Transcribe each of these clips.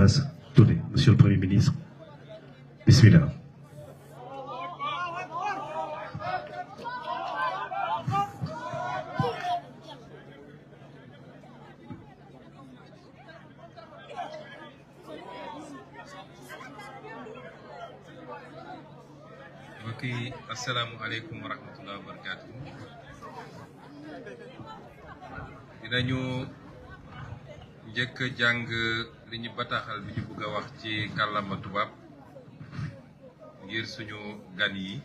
Abbas Touré. Monsieur le Premier ministre, bismillah. Okay, assalamu alaikum wa rahmatullahi wa barakatuh. Dinañu njëkk jàng li ñu bataaxal bi ñu bëgg a wax ci kàllaama tubaab ngir suñu gan yi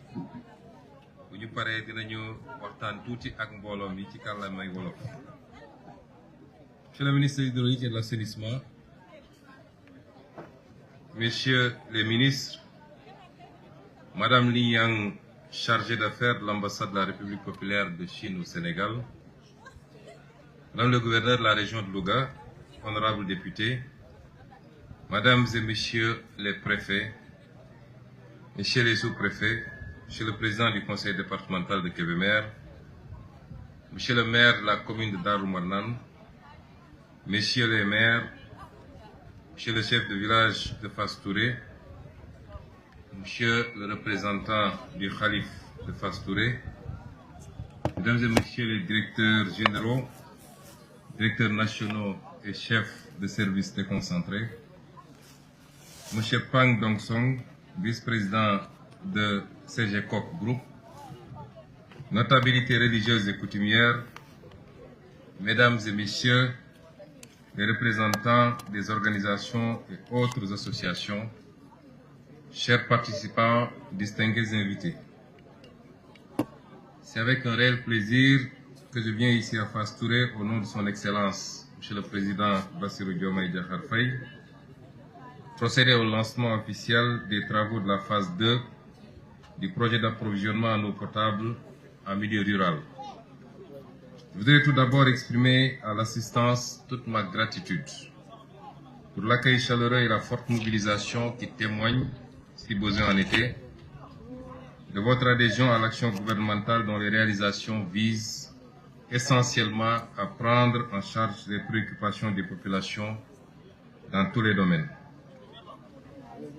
bu ñu paree dinañu waxtaan tuuti ak mbooloo mi ci kàllaamay wolof. Monsieur le ministre de l'Hydraulique et de l'Assainissement, Messieurs les ministres, Madame Li Yang, chargée d'affaires de l'ambassade de la République populaire de Chine au Sénégal, Madame le gouverneur de la région de Louga, honorables députés, Mesdames et Messieurs les préfets, Messieurs les sous-préfets, Monsieur le président du conseil départemental de Kébémer, Monsieur le maire de la commune de Darou Marnane, Messieurs les maires, Monsieur le chef de village de Fass Touré, Monsieur le représentant du Khalif de Fass Touré, Mesdames et Messieurs les directeurs généraux, directeurs nationaux et chefs de services déconcentrés, Monsieur Pang Dongsong, vice-président de CGCOP Group, notabilités religieuses et coutumières, Mesdames et Messieurs les représentants des organisations et autres associations, chers participants, distingués invités. C'est avec un réel plaisir que je viens ici à Fass Touré au nom de son Excellence, Monsieur le Président Bassirou Diomaye Diakhar Faye, procéder au lancement officiel des travaux de la phase 2 du projet d'approvisionnement en eau potable en milieu rural. Je voudrais tout d'abord exprimer à l'assistance toute ma gratitude pour l'accueil chaleureux et la forte mobilisation qui témoignent, si besoin en était, de votre adhésion à l'action gouvernementale dont les réalisations visent essentiellement à prendre en charge les préoccupations des populations dans tous les domaines.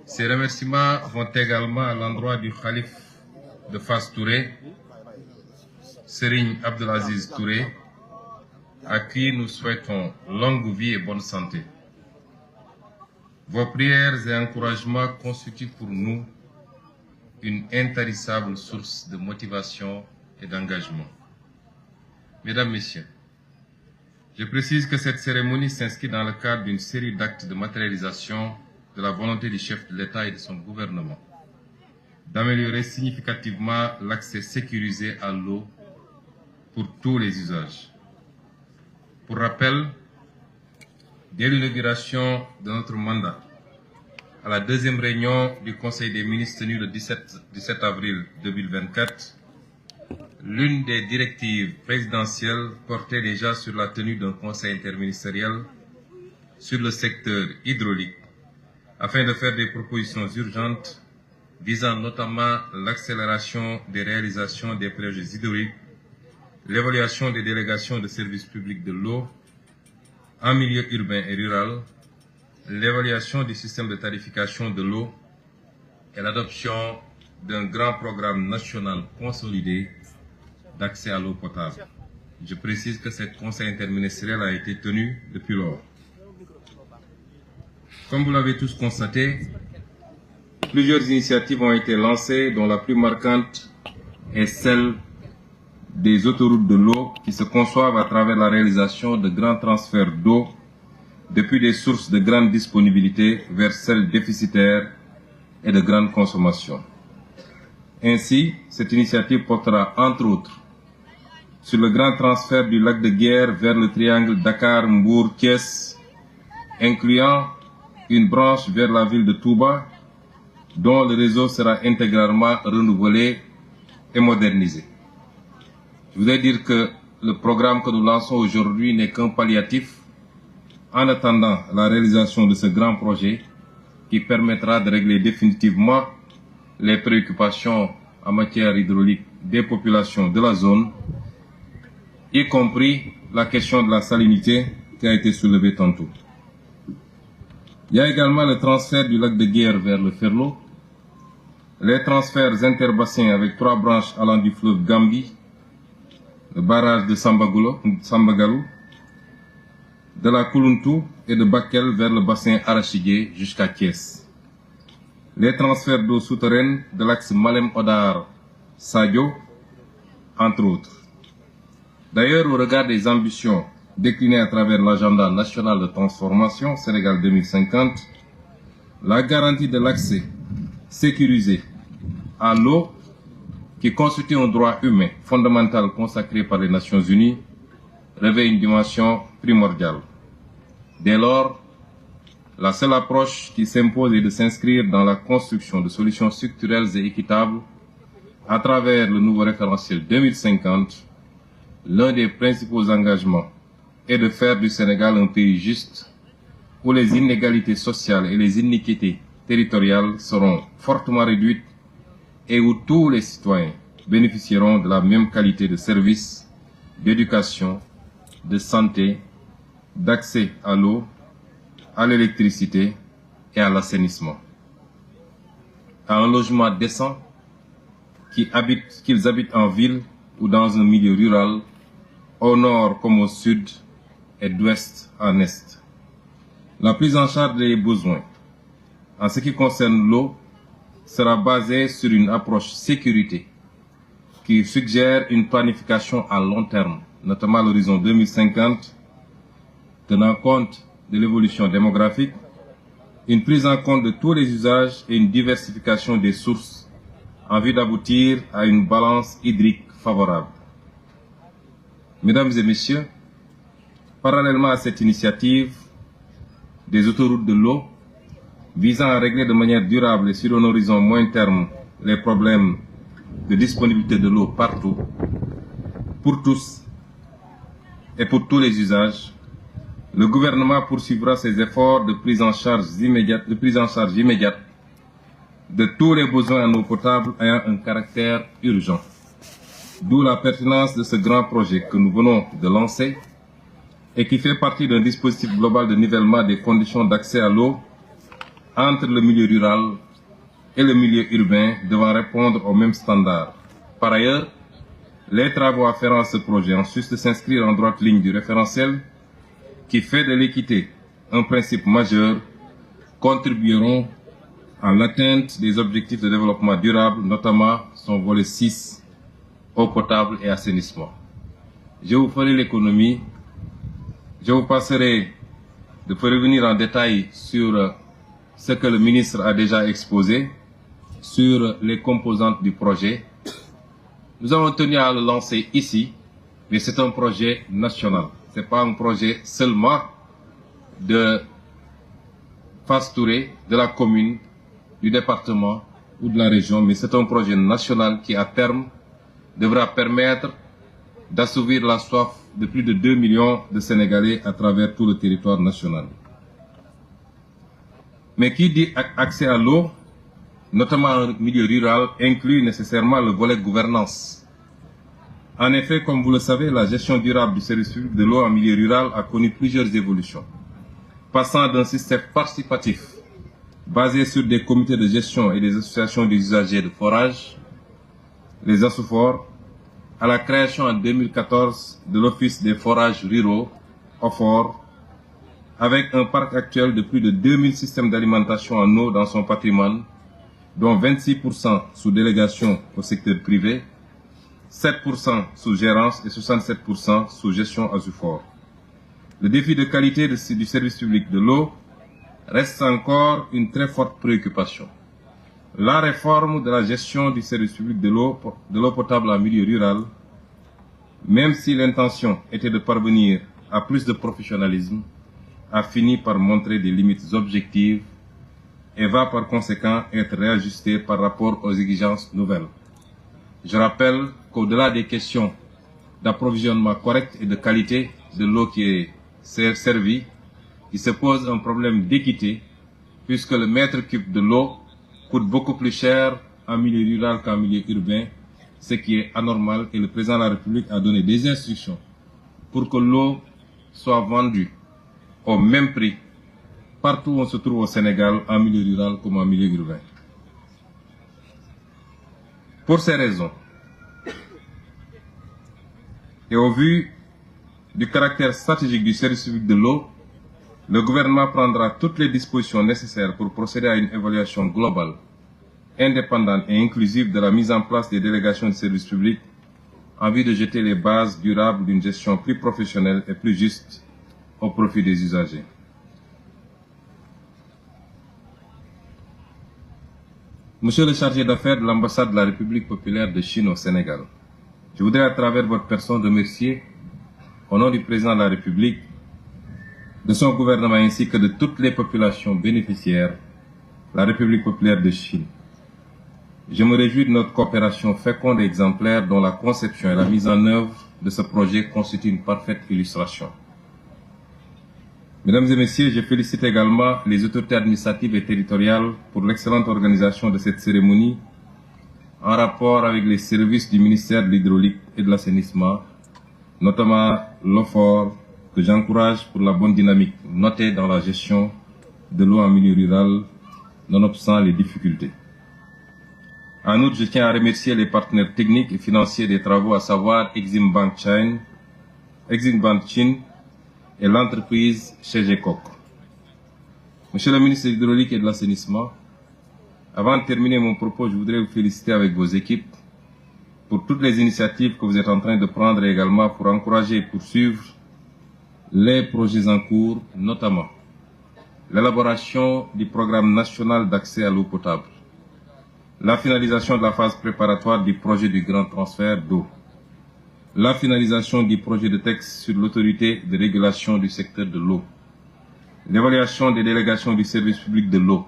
Ces remerciements vont également à l'endroit du Khalif de Fass Touré, Serigne Abdelaziz Touré, à qui nous souhaitons longue vie et bonne santé. Vos prières et encouragements constituent pour nous une intarissable source de motivation et d'engagement. Mesdames, Messieurs, je précise que cette cérémonie s'inscrit dans le cadre d'une série d'actes de matérialisation de la volonté du chef de l'État et de son gouvernement d'améliorer significativement l'accès sécurisé à l'eau pour tous les usages. Pour rappel, dès l'inauguration de notre mandat, à la deuxième réunion du Conseil des ministres tenue le 17 avril 2024, l'une des directives présidentielles portait déjà sur la tenue d'un conseil interministériel sur le secteur hydraulique afin de faire des propositions urgentes visant notamment l'accélération des réalisations des projets hydrauliques, l'évaluation des délégations de services publics de l'eau en milieu urbain et rural, l'évaluation du système de tarification de l'eau et l'adoption d'un grand programme national consolidé d'accès à l'eau potable. Je précise que ce conseil interministériel a été tenu depuis lors. Comme vous l'avez tous constaté, plusieurs initiatives ont été lancées, dont la plus marquante est celle des autoroutes de l'eau qui se conçoivent à travers la réalisation de grands transferts d'eau depuis des sources de grande disponibilité vers celles déficitaires et de grande consommation. Ainsi, cette initiative portera entre autres sur le grand transfert du lac de Guiers vers le triangle Dakar-Mbour-Thiès, incluant une branche vers la ville de Touba, dont le réseau sera intégralement renouvelé et modernisé. Je voudrais dire que le programme que nous lançons aujourd'hui n'est qu'un palliatif en attendant la réalisation de ce grand projet qui permettra de régler définitivement les préoccupations en matière hydraulique des populations de la zone, y compris la question de la salinité qui a été soulevée tantôt. Il y a également le transfert du lac de Guiers vers le Ferlo, les transferts interbassins avec 3 branches allant du fleuve Gambie, le barrage de Sambagalou, de la Kouluntou et de Bakel vers le bassin arachidier jusqu'à Thiès. Les transferts d'eau souterraine de l'axe Malem-Odar-Sadio, entre autres. D'ailleurs, au regard des ambitions déclinées à travers l'agenda national de transformation Sénégal 2050, la garantie de l'accès sécurisé à l'eau, qui constitue un droit humain fondamental consacré par les Nations Unies, revêt une dimension primordiale. Dès lors, la seule approche qui s'impose est de s'inscrire dans la construction de solutions structurelles et équitables à travers le nouveau référentiel 2050. L'un des principaux engagements est de faire du Sénégal un pays juste où les inégalités sociales et les iniquités territoriales seront fortement réduites et où tous les citoyens bénéficieront de la même qualité de services, d'éducation, de santé, d'accès à l'eau, à l'électricité et à l'assainissement, à un logement décent, qu'ils habitent en ville ou dans un milieu rural, au nord comme au sud et d'ouest en est. La prise en charge des besoins en ce qui concerne l'eau sera basée sur une approche sécurité qui suggère une planification à long terme, notamment à l'horizon 2050, tenant compte de l'évolution démographique, une prise en compte de tous les usages et une diversification des sources en vue d'aboutir à une balance hydrique favorable. Mesdames et messieurs, parallèlement à cette initiative des autoroutes de l'eau, visant à régler de manière durable et sur un horizon moyen terme les problèmes de disponibilité de l'eau partout, pour tous et pour tous les usages, le gouvernement poursuivra ses efforts de prise en charge immédiate de tous les besoins en eau potable ayant un caractère urgent. D'où la pertinence de ce grand projet que nous venons de lancer et qui fait partie d'un dispositif global de nivellement des conditions d'accès à l'eau entre le milieu rural et le milieu urbain devant répondre aux mêmes standards. Par ailleurs, les travaux afférents à ce projet, en sus de s'inscrire en droite ligne du référentiel qui fait de l'équité un principe majeur, contribueront à l'atteinte des objectifs de développement durable, notamment son volet 6, eau potable et assainissement. Je vous ferai l'économie. Je vous passerai de revenir en détail sur ce que le ministre a déjà exposé, sur les composantes du projet. Nous avons tenu à le lancer ici, mais c'est un projet national. Ce n'est pas un projet seulement de Fass Touré, de la commune, du département ou de la région, mais c'est un projet national qui, à terme, devra permettre d'assouvir la soif de plus de 2 millions de Sénégalais à travers tout le territoire national. Mais qui dit accès à l'eau, notamment en milieu rural, inclut nécessairement le volet gouvernance. En effet, comme vous le savez, la gestion durable du service public de l'eau en milieu rural a connu plusieurs évolutions, passant d'un système participatif basé sur des comités de gestion et des associations d'usagers de forage, les ASSOFOR, à la création en 2014 de l'Office des forages ruraux, OFOR, avec un parc actuel de plus de 2000 systèmes d'alimentation en eau dans son patrimoine, dont 26% sous délégation au secteur privé, 7% sous gérance et 67% sous gestion ASSOFOR. Le défi de qualité du service public de l'eau reste encore une très forte préoccupation. La réforme de la gestion du service public de l'eau potable en milieu rural, même si l'intention était de parvenir à plus de professionnalisme, a fini par montrer des limites objectives et va par conséquent être réajustée par rapport aux exigences nouvelles. Je rappelle qu'au-delà des questions d'approvisionnement correct et de qualité de l'eau qui est servie, il se pose un problème d'équité, puisque le mètre cube de l'eau coûte beaucoup plus cher en milieu rural qu'en milieu urbain, ce qui est anormal, et le président de la République a donné des instructions pour que l'eau soit vendue au même prix partout où on se trouve au Sénégal, en milieu rural comme en milieu urbain. Pour ces raisons, et au vu du caractère stratégique du service public de l'eau, le gouvernement prendra toutes les dispositions nécessaires pour procéder à une évaluation globale, indépendante et inclusive de la mise en place des délégations de service public en vue de jeter les bases durables d'une gestion plus professionnelle et plus juste au profit des usagers. Monsieur le chargé d'affaires de l'ambassade de la République populaire de Chine au Sénégal, je voudrais à travers votre personne remercier, au nom du président de la République, de son gouvernement ainsi que de toutes les populations bénéficiaires, la République populaire de Chine. Je me réjouis de notre coopération féconde et exemplaire dont la conception et la mise en œuvre de ce projet constituent une parfaite illustration. Mesdames et messieurs, je félicite également les autorités administratives et territoriales pour l'excellente organisation de cette cérémonie en rapport avec les services du ministère de l'Hydraulique et de l'Assainissement, notamment l'OFOR, que j'encourage pour la bonne dynamique notée dans la gestion de l'eau en milieu rural, nonobstant les difficultés. En outre, je tiens à remercier les partenaires techniques et financiers des travaux, à savoir Exim Bank Chine et l'entreprise Chegekok. Monsieur le ministre de l'Hydraulique et de l'Assainissement, avant de terminer mon propos, je voudrais vous féliciter avec vos équipes pour toutes les initiatives que vous êtes en train de prendre et également pour encourager et poursuivre les projets en cours, notamment l'élaboration du programme national d'accès à l'eau potable, la finalisation de la phase préparatoire du projet du grand transfert d'eau, la finalisation du projet de texte sur l'autorité de régulation du secteur de l'eau, l'évaluation des délégations du service public de l'eau,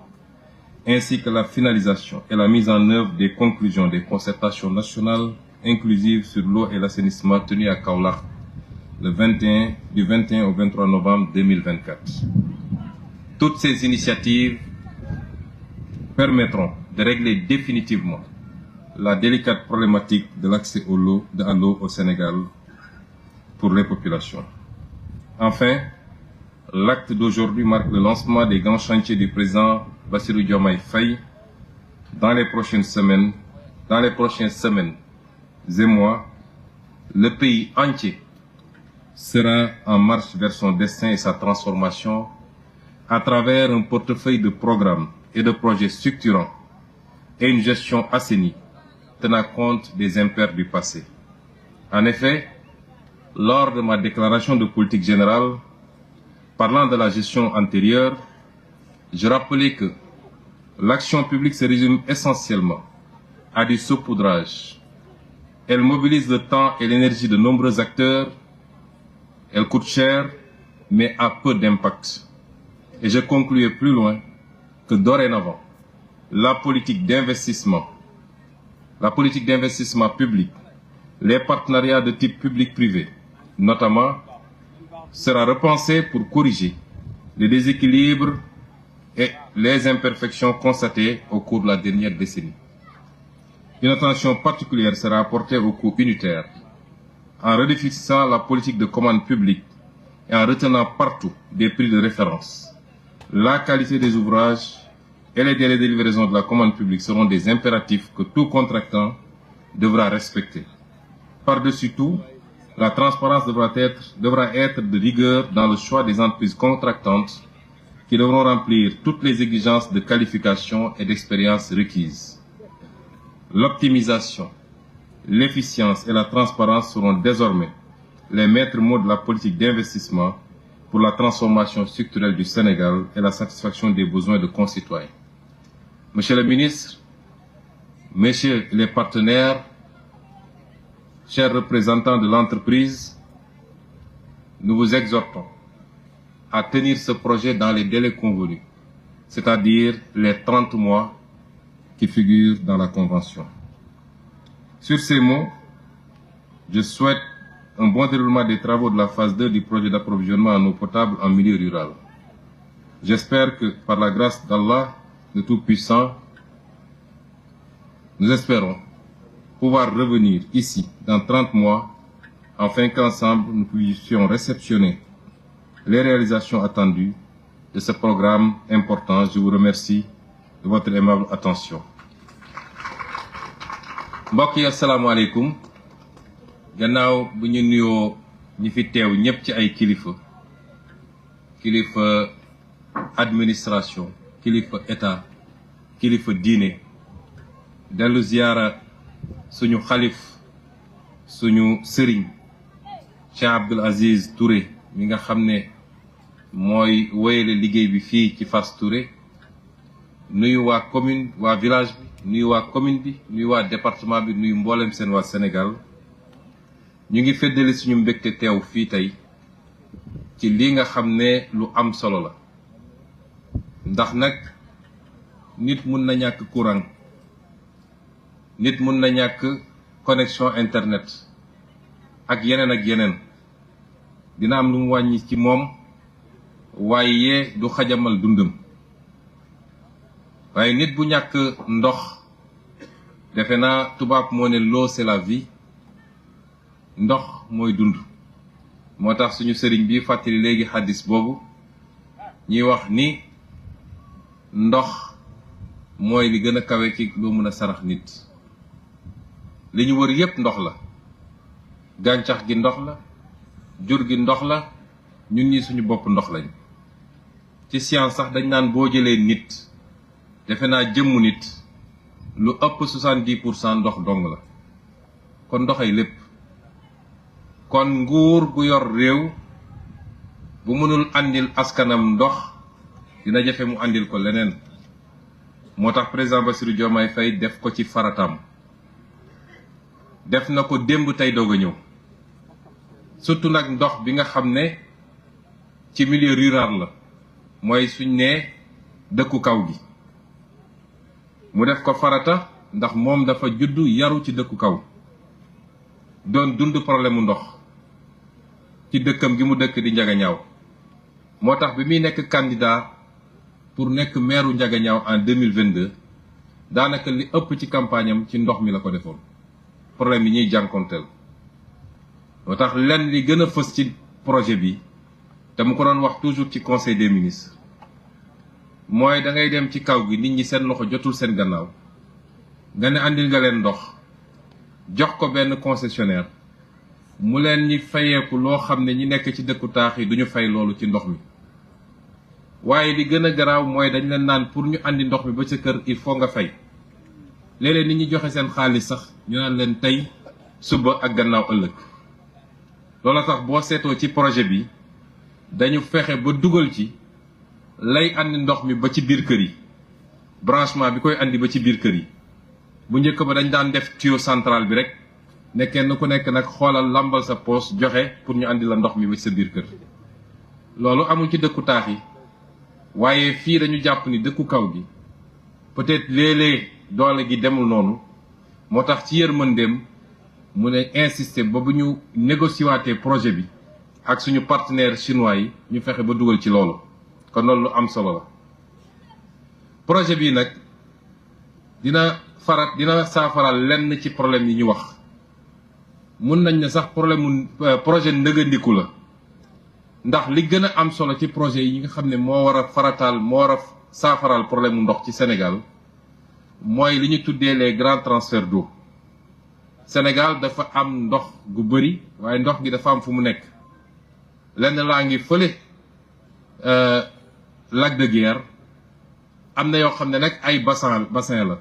ainsi que la finalisation et la mise en œuvre des conclusions des concertations nationales inclusives sur l'eau et l'assainissement tenues à Kaolack du 21 au 23 novembre 2024. Toutes ces initiatives permettront de régler définitivement la délicate problématique de l'accès à l'eau au Sénégal pour les populations. Enfin, l'acte d'aujourd'hui marque le lancement des grands chantiers du président Bassirou Diomaye Faye dans les prochaines semaines et mois. Le pays entier sera en marche vers son destin et sa transformation à travers un portefeuille de programmes et de projets structurants et une gestion assainie tenant compte des impairs du passé. En effet, lors de ma déclaration de politique générale, parlant de la gestion antérieure, je rappelais que l'action publique se résume essentiellement à du saupoudrage. Elle mobilise le temps et l'énergie de nombreux acteurs, elle coûte cher, mais a peu d'impact. Et je concluais plus loin que dorénavant, la politique d'investissement public, les partenariats de type public-privé, notamment, sera repensée pour corriger les déséquilibres et les imperfections constatées au cours de la dernière décennie. Une attention particulière sera apportée au coût unitaire, en redéfinissant la politique de commande publique et en retenant partout des prix de référence. La qualité des ouvrages et les délais de livraison de la commande publique seront des impératifs que tout contractant devra respecter. Par-dessus tout, la transparence devra être de rigueur dans le choix des entreprises contractantes qui devront remplir toutes les exigences de qualification et d'expérience requises. L'optimisation, l'efficience et la transparence seront désormais les maîtres mots de la politique d'investissement pour la transformation structurelle du Sénégal et la satisfaction des besoins de concitoyens. Monsieur le ministre, messieurs les partenaires, chers représentants de l'entreprise, nous vous exhortons à tenir ce projet dans les délais convenus, c'est-à-dire les 30 mois qui figurent dans la Convention. Sur ces mots, je souhaite un bon déroulement des travaux de la phase 2 du projet d'approvisionnement en eau potable en milieu rural. J'espère que, par la grâce d'Allah, le Tout-Puissant, nous espérons pouvoir revenir ici dans 30 mois, afin qu'ensemble nous puissions réceptionner les réalisations attendues de ce programme important. Je vous remercie de votre aimable attention. mbokk yi asalaamaaleykum gannaaw bu ñu nuyoo ñi fi teew ñëpp ci ay kilifa administration kilifa état kilifa diine dellu ziyaara suñu xalif suñu sëriñ Cheikh Abdoul Aziz Touré mi nga xam ne mooy wéyale liggéey bi fii ci Fass Touré nuyu waa commune waa village bi nuyu waa commune bi nuyu waa département bi nuyu mboolem seen waa Sénégal ñu ngi feddali suñu mbégte teew fii tey ci li nga xam ne lu am solo la ndax nag nit mun na ñàkk courant nit mun na ñàkk connexion internet ak yeneen dina am lu mu wàññi ci moom waaye du xajamal dundam waaye nit bu ñàkk ndox defe naa tubaab moo ne l'eau c'est la vie ndox mooy dund moo tax suñu sëriñ bi fàttali léegi xaddis boobu ñuy wax ni ndox mooy li gën a kawe ci loo mën a sarax nit li ñu wër yépp ndox la gàncax gi ndox la jur gi ndox la ñun ñi suñu bopp ndox lañ ci science sax dañ naan boo jëlee nit defe naa jëmmu nit lu ëpp 70% ndox dong la kon ndoxay lépp kon nguur gu yor réew bu mënul andil askanam ndox dina jafe mu andil ko leneen moo tax président Bassirou Diomaye Faye def ko ci faratam def na ko démb tey doog a ñëw surtout nag ndox bi nga xam ne ci milieu rural la mooy suñ ne dëkku kaw gi mu def ko farata ndax moom dafa juddu yaru ci dëkku kaw doon dund problème mu ndox ci dëkkam gi mu dëkk di Njagañaaw moo tax bi muy nekk candidat pour nekk maire Njagañaaw en 2022 daanaka li ëpp ci campagne am ci ndox mi la ko defoon problème yi ñuy jànkonteel moo tax lenn li gën a fës ci projet bi te mu ko doon wax toujours ci conseil des ministres mooy da ngay dem ci kaw gi nit ñi seen loxo jotul seen gannaaw nga ne andil nga leen ndox jox ko benn concessionnaire mu leen ñi fayeeku loo xam ne ñi nekk ci dëkku taax yi duñu fay loolu ci ndox mi waaye li gën a garaaw mooy dañ leen naan pour ñu andi ndox mi ba ca kër il faut nga fay léeg-léeg nit ñi joxe seen xaalis sax ñu naan leen tey suba ak gannaaw ëllëg loola tax boo seetoo ci projet bi dañu fexe ba dugal ci lay andi ndox mi ba ci biir kër yi branchement bi koy andi ba ci biir kër yi bu njëkk ba dañ daan def tuyau central bi rek ne kenn ku nekk nag xoolal lambal sa poos joxe pour ñu andi la ndox mi ba ci sa biir kër loolu amul ci dëkku taax yi waaye fii dañu jàpp ni dëkku kaw gi peut-être léeg-léeg doole gi demul noonu moo tax ci yërmandeem mu ne insister ba bu ñu négocier waatee projet bi ak suñu partenaires chinois yi ñu fexe ba dugal ci loolu kon loolu lu am solo la projet bii nag dina saafaral lenn ci problème yi ñu wax mun nañ ne sax projet ndëgëndiku la ndax li gën a am solo ci projet yi nga xam ne moo war a saafaral problème mu ndox ci Sénégal mooy li ñu tuddee les grands transferts d'eau Sénégal dafa am ndox gu bëri waaye ndox gi dafa am fu mu nekk lenn laa ngi fële lac de Guiers am na yoo xam ne nag ay bassin la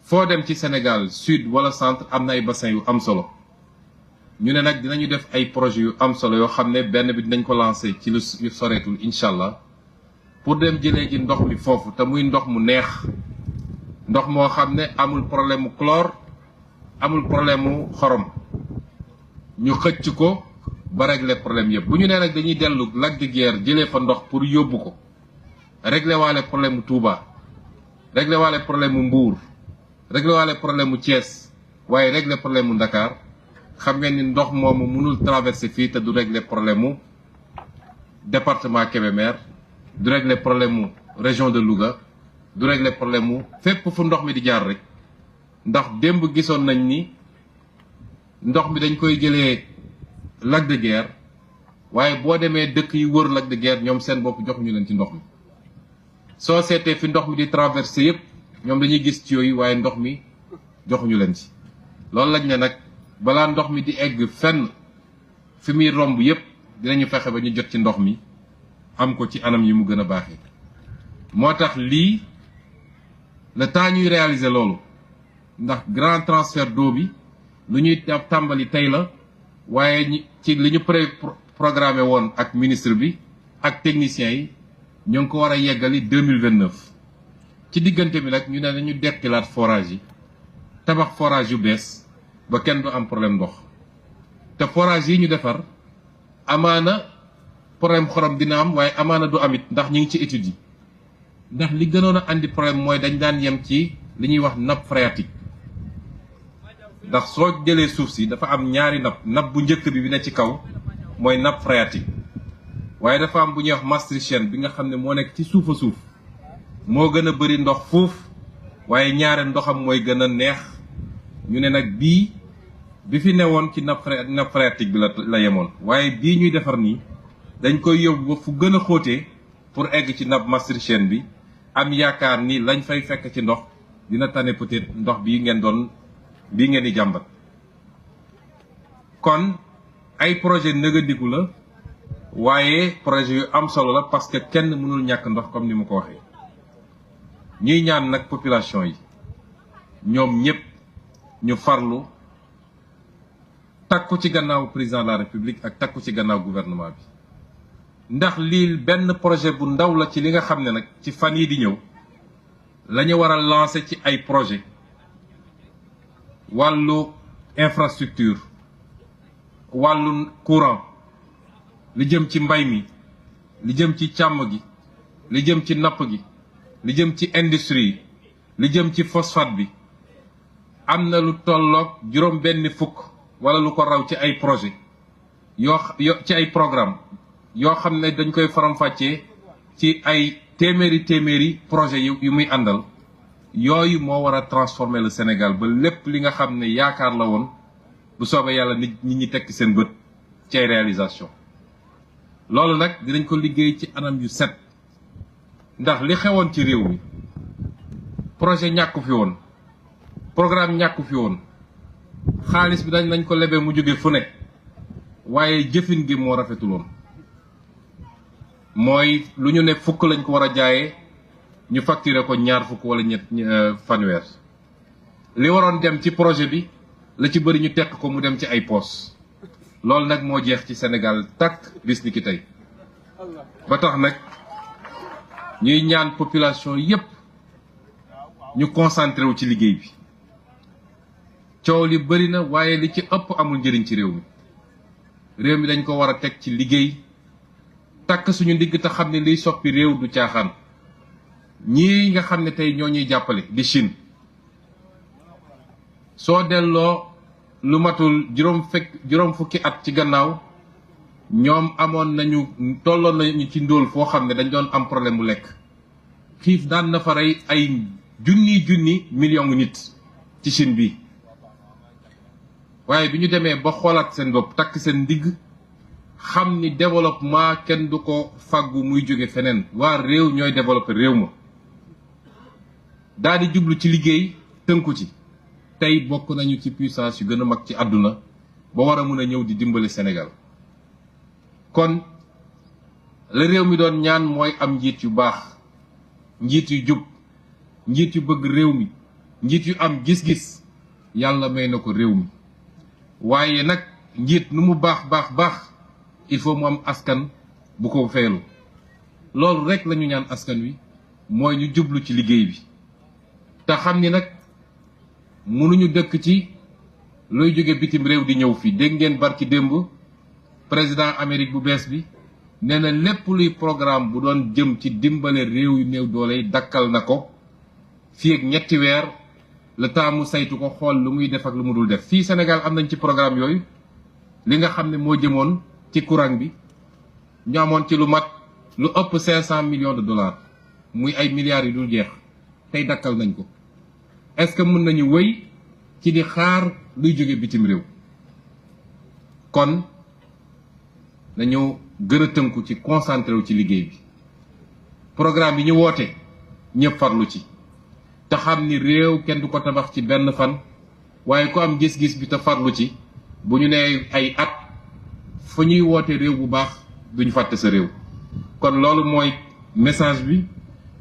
foo dem ci Sénégal sud wala centre am na ay bassin yu am solo ñu ne nag dinañu def ay projet yu am solo yoo xam ne benn bi dinañ ko lancé ci lu soreetul incha allah pour dem jëlee ji ndox mi foofu te muy ndox mu neex ndox moo xam ne amul problème mu chlore amul problème mu xorom ñu xëcc ko ba régler problème yëpp bu ñu nee nag dañuy dellu lac de Guiers jëlee fa ndox pour yóbbu ko régler waale problème mu Touba régler waale problème mu Mbour régler waale problème mu Thiès waaye régler problème mu Dakar xam ngeen ni ndox moomu mënul traverser fii te du régler problème mu département Kébémer du régler problème mu région de Louga du régler problème mu fépp fu ndox mi di jaar rek ndax démb gisoon nañ ni ndox mi dañ koy jëlee lac de Guiers waaye boo demee dëkk yi wër Lac de Guiers ñoom seen bopp joxuñu leen ci ndox mi soo seetee fi ndox mi di traversé yëpp ñoom dañuy gis ci yooyu waaye ndox mi joxuñu leen ci loolu lañ ne nag balaa ndox mi di egg fenn fi muy romb yëpp dinañu fexe ba ñu jot ci ndox mi am ko ci anam yi mu gën a baaxee moo tax lii le temps ñuy réaliser loolu ndax grand transfert d'eau bi lu ñuy tàmbali tey la waaye ci li ñu programmé woon ak ministre bi ak techniciens yi ñoo ngi ko war a yeggali 2029 ci diggante bi nag ñu ne nañu dekkilaat forage yi tabax forage yu bees ba kenn du am problème ndox te forage yi ñu defar amaana problème xorom dina am waaye amaana du amit ndax ñi ngi ci étude yi ndax li gënoon a andi problème mooy dañ daan yem ci li ñuy wax nappe phréatique ndax soo jëlee suuf si dafa am ñaari nappe bu njëkk bi ne ci kaw mooy nappe phréatique waaye dafa am bu ñuy wax maastrichtienne bi nga xam ne moo nekk ci suufa suuf moo gën a bëri ndox fuuf waaye ñaare ndoxam mooy gën a neex ñu ne nag bii bi fi newoon ci nappe phréatique bi la yemoon waaye bii ñuy defar nii dañ koy yóbbu ba fu gën a xóotee pour egg ci nappe maastrichtienne bi am yaakaar ni lañ fay fekk ci ndox dina tane peut-être ndox bii ngeen di jàmbat kon ay projet nëgëndiku la waaye projet yu am solo la parce que kenn mënul ñàkk ndox comme ni ma ko waxee ñuy ñaan nag population yi ñoom ñëpp ñu farlu takku ci gannaaw président de la république ak takku ci gannaaw gouvernement bi ndax lii benn projet bu ndaw la ci li nga xam ne nag ci fan yi di ñëw la ñu war a lancer ci ay projet wàllu infrastructure wàllu courant li jëm ci mbay mi li jëm ci càmm gi li jëm ci napp gi li jëm ci industrie li jëm ci phosphate bi am na lu tolloog juróom benn fukk wala lu ko raw ci ay projet ci ay programme yoo xam ne dañ koy faram-fàccee ci ay téeméeri projet yu muy àndal yooyu moo war a transformer le Sénégal ba lépp li nga xam ne yaakaar la woon bu soobee yàlla nit ñi tekki seen bët ci ay réalisation loolu nag dinañ ko liggéey ci anam yu set ndax li xewoon ci réew mi projet ñàkku fi woon programme ñàkku fi woon xaalis bi nañ ko lebee mu jóge fu ne waaye jëfin gi moo rafetuloon mooy lu ñu ne fukk lañ ko war a jaayee ñu facturer ko ñaar fukk wala fanweer li waroon dem ci projet bi la ci bëri ñu tekk ko mu dem ci ay poos loolu nag moo jeex ci Sénégal takk bis ni ki tey ba tax nag ñuy ñaan population yépp ñu concentré wu ci liggéey bi coow li bëri na waaye li ci ëpp amul njëriñ ci réew mi dañ ko war a teg ci liggéey takk suñu ndigg te xam ne liy soppi réew du caaxaan ñii nga xam ne tey ñoo ñuy jàppale di Chine soo delloo lu matul juróom fukki at ci gannaaw ñoom tolloon nañu ci ndóol foo xam ne dañ doon am problème mu lekk xiif daan na fa rey ay junni million nit ci Chine bi waaye bi ñu demee ba xoolaat seen bopp takk seen ndigg xam ni développement kenn du ko fàggu muy jóge feneen waa réew ñooy développer réew ma daal di jublu ci liggéey tënku ci tey bokk nañu ci puissance yu gën a mag ci àdduna ba war a mën a ñëw di dimbali Sénégal kon la réew mi doon ñaan mooy am njiit yu baax njiit yu jub njiit yu bëgg réew mi njiit yu am gis-gis yàlla may na ko réew mi waaye nag njiit nu mu baax il faut mu am askan bu ko feelu loolu rek lañu ñaan askan wi mooy ñu jublu ci liggéey bi te xam ni nag mënuñu dëkk ci looy jóge bitim réew di ñëw fii dégg ngeen barki démb président Amérique bu bees bi nee na lépp luy programme bu doon jëm ci dimbale réew yu néew doole yi dakkal na ko fii ak ñetti weer le temps mu saytu ko xool lu muy def ak lu mu dul def fii Sénégal am nañ ci programme yooyu li nga xam ne moo jëmoon ci courant bi ñu amoon ci lu ëpp 500 millions de dollars muy ay milliards yu dul jeex tey dakkal nañ ko est-ce que mën nañu wëy ci di xaar luy jóge bitim réew kon dañu gën a tënku ci concentré wu ci liggéey bi programme bi ñu woote ñëpp farlu ci te xam ni réew kenn du ko tabax ci benn fan waaye ku am gis-gis bi te farlu ci bu ñu nee ay at fu ñuy woote réew bu baax duñu fàtte sa réew kon loolu mooy message bi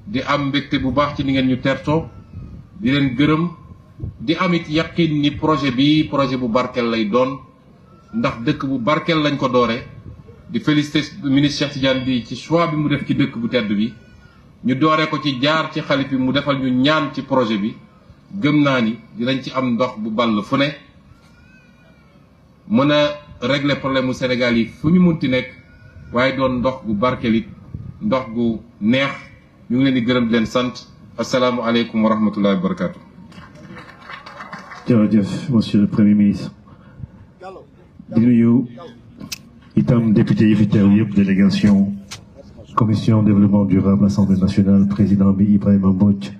di am mbégte bu baax ci ni ngeen ñu tertoo di leen gërëm di amit yaqin ni projet bi projet bu barkel lay doon ndax dëkk bu barkel lañ ko doore di féliciter ministre Cheikh Tidiane bi ci choix bi mu def ci dëkk bu tedd bi ñu doore ko ci jaar ci xalif bi mu defal ñu ñaan ci projet bi gëm naa ni dinañ ci am ndox bu ball fu ne mën a régler problème mu Sénégal yi fu ñu munti nekk waaye doon ndox gu barkelit ndox gu neex ñu ngi leen di gërëm di leen sant asalaamualeykum wa rahmatullahi wa barakatu. jërëjëf monsieur le premier ministre di nuyu itam député yi fi teew yëpp délégation commission développement durable assemblée nationale président bi Ibrahima Mbodj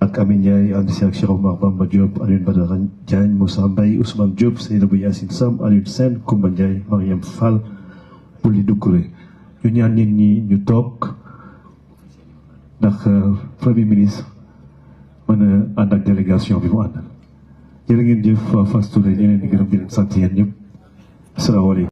ak Amy Ndiaye ànd si ak Cheikh Omar Bamba Diop Alioune Badara Diagne Moussa Mbaye Ousmane Diop Seynabou Yacine Sam Alioune Sène Koumba Ndiaye Mariam Fall Bouli Doucouré ñu ñaan nit ñi ñu toog ndax premier ministre mën a ànd ak délégation bi mu àndal jërë ngeen jëf Fass Touré ñu leen di gërëm di leen sant yéen ñëpp asalaamaaleykum